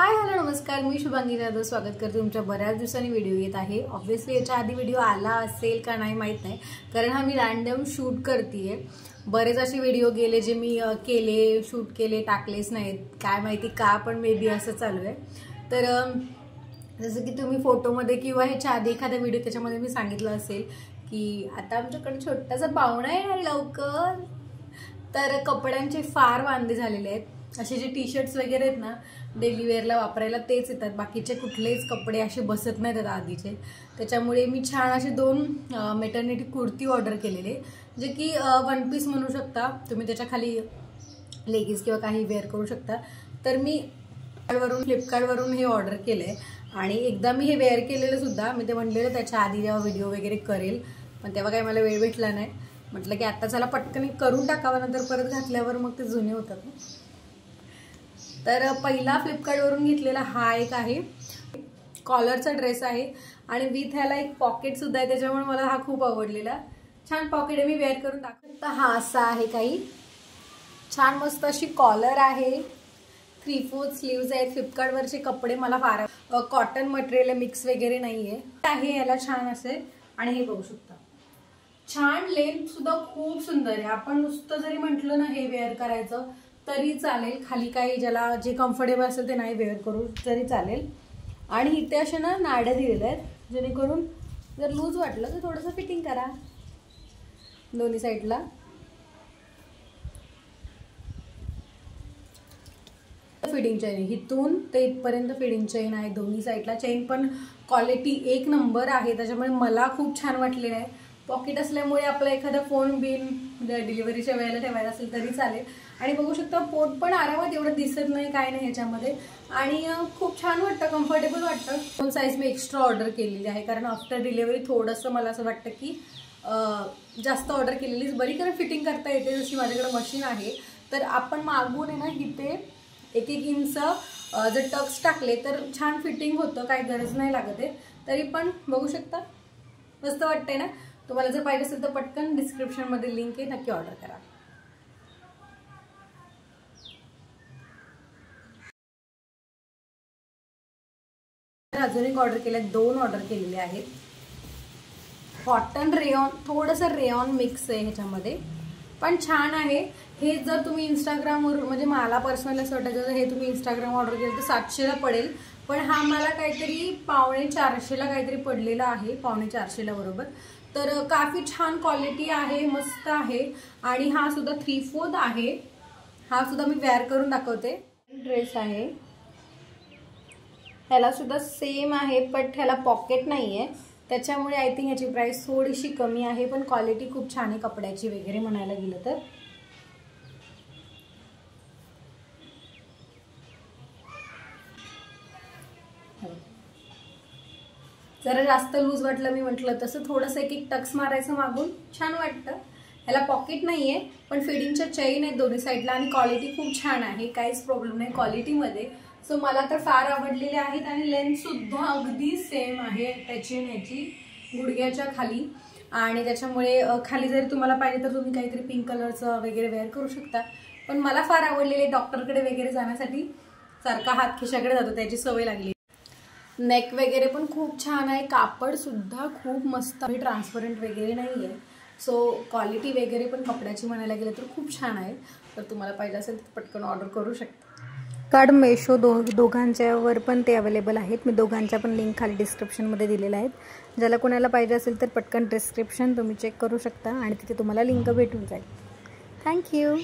Hi hello नमस्कार, मी शुभांगी जाधव स्वागत करते तुमच्या बऱ्याच दिवसांनी व्हिडिओ येत आहे। ऑब्वियसली याच्या आधी व्हिडिओ आला असेल का नाही माहित नाही, कारण हा मी रॅन्डम शूट करतेय। बरेच असे व्हिडिओ गेले जे मी केले, शूट केले, टाकलेच नाहीत, काय माहिती का, पण मे बी असं चालू आहे। तर जसं की तुम्ही फोटोमध्ये किंवा ह्याच्या आधी एखादा व्हिडिओ त्याच्यामध्ये मी सांगितलं असेल की आता आमच्याकडे छोटासा पाहुणा येणार लवकर, तर कपड्यांचे फार वांदे झालेले आहेत। असे जे टी शर्ट्स वगैरे आहेत ना, डेली वेअरला वापरायला तेच येतात, बाकीचे कुठलेच कपडे असे बसत नाहीत आता आधीचे। त्याच्यामुळे मी छान असे 2 मॅटर्निटी कुर्ती ऑर्डर केलेले, जे की वन पीस म्हणू शकता तुम्ही, त्याच्या खाली लेगिन्स किंवा काही वेअर करू शकता। तर मी फ्लिपकार्टवरून हे ऑर्डर केले आणि एकदा मी हे वेअर केलेलं सुद्धा, मी ते म्हणलेलं त्याच्या आधी जेव्हा व्हिडिओ वगैरे करेल, पण तेव्हा काही मला वेळ भेटला नाही। म्हटलं की आता चला पटकन करून टाकावं, नंतर परत घातल्यावर मग ते जुने होतात ना। तर पहिला फ्लिपकार्टवरून घेतलेला हा एक आहे, कॉलरचा ड्रेस आहे आणि विथ ह्याला एक पॉकेट सुद्धा आहे, त्याच्यामुळे मला हा खूप आवडलेला। छान पॉकेट आहे, मी वेअर करून दाखवते। हा असा आहे, काही छान मस्त अशी कॉलर आहे, 3/4 स्लीव्ज आहेत। फ्लिपकार्टवरचे कपडे मला फार कॉटन मटेरियल मिक्स वगैरे नाहीये आहे याला, छान असे। आणि हे बघू शकता, छान लेंथ सुद्धा खूप सुंदर आहे। आपण नुसतं जरी म्हटलं ना हे वेअर करायचं तरी चालेल, खाली काही ज्याला जे कम्फर्टेबल असेल ते नाही वेअर करू तरी चालेल। आणि इथे अशा ना नाड्या दिलेल्या आहेत, जेणेकरून जर लूज वाटलं तर थोडंसं फिटिंग करा दोन्ही साईडला। फिटिंग चेन इथून ते इथपर्यंत फिटिंग चेन आहे दोन्ही साईडला। चेन पण क्वालिटी एक नंबर आहे, त्याच्यामुळे मला खूप छान वाटलेलं आहे। पॉकेट असल्यामुळे आपला एखादा फोन बिन डिलिव्हरीच्या वेळेला ठेवायला असेल तरी चालेल। आणि बघू शकता पोट पण आरामात एवढं दिसत नाही, काय नाही ह्याच्यामध्ये, आणि खूप छान वाटतं, कम्फर्टेबल वाटतं। 2 साईज मी एक्स्ट्रा ऑर्डर केलेली आहे, कारण आफ्टर डिलिव्हरी थोडंसं मला असं वाटतं की जास्त ऑर्डर केलेलीच बरी, कारण फिटिंग करता येते। जशी माझ्याकडे मशीन आहे, तर आपण मागून आहे ना इथे 1-1 इंच जर टक्स टाकले तर छान फिटिंग होतं, काही गरज नाही लागत आहे। तरी पण बघू शकता, मस्त वाटतंय ना। तुम्हाला जर पाहिजे असेल तर पटकन डिस्क्रिप्शन मध्ये लिंक आहे, नक्की ऑर्डर करा। अजून एक ऑर्डर केले, 2 ऑर्डर केलेले आहेत। कॉटन रेयॉन, थोडंसं रेयॉन मिक्स आहे ह्याच्यामध्ये, पण छान आहे। हे जर तुम्ही इंस्टाग्रामवर, म्हणजे मला पर्सनली असं वाटायचं हे तुम्ही इंस्टाग्राम ऑर्डर केलं तर 700ला पडेल, पण हा मला काहीतरी 350-400ला काहीतरी पडलेला आहे, 350-400ला बरोबर। तर काफी छान क्वालिटी आहे, मस्त आहे। आणि हा सुद्धा 3/4 आहे, हा सुद्धा मी वेअर करून दाखवते। ड्रेस आहे, ह्याला सुद्धा सेम आहे, पण ह्याला पॉकेट नाहीये, त्याच्यामुळे आय थिंक ह्याची प्राइस थोडीशी कमी आहे, पण क्वालिटी खूप छान आहे कपड्याची वगैरे म्हणायला गेलं तर। जरा जास्त लूज वाटलं, मी म्हटलं तसं थोडंसं 1-1 टक्स मारायचं मागून, छान वाटतं। ह्याला पॉकेट नाहीये, पण फिडिंगच्या चेन आहेत दोन्ही साईडला, आणि क्वालिटी खूप छान आहे, काहीच प्रॉब्लेम नाही क्वालिटीमध्ये। सो मला तर फार आवडलेले आहेत, आणि लेंथ सुद्धा अगदी सेम आहे त्याची ह्याची, गुडघ्याच्या खाली। आणि त्याच्यामुळे खाली जर तुम्हाला पाहिजे तर तुम्ही काहीतरी पिंक कलरचं वगैरे वेअर करू शकता। पण मला फार आवडलेले, डॉक्टरकडे वगैरे जाण्यासाठी सारखा हात खिशाकडे जातो, त्याची सवय लागली। नेक वगैरे पण खूप छान आहे, कापड सुद्धा खूप मस्त आहे, ट्रान्सपरंट वगैरे नाही आहे। सो क्वालिटी वगैरे पण कपड्याची म्हणायला गेलं तर खूप छान आहे। तर तुम्हाला पाहिजे असेल तर पटकन ऑर्डर करू शकता। कार्ड मेशो दोघांच्यावर पण ते अवेलेबल आहेत, मी दोघांच्या पण लिंक खाली डिस्क्रिप्शनमध्ये दिलेल्या आहेत। ज्याला कोणाला पाहिजे असेल तर पटकन डिस्क्रिप्शन तुम्ही चेक करू शकता, आणि तिथे तुम्हाला लिंक भेटून जाईल। थँक्यू।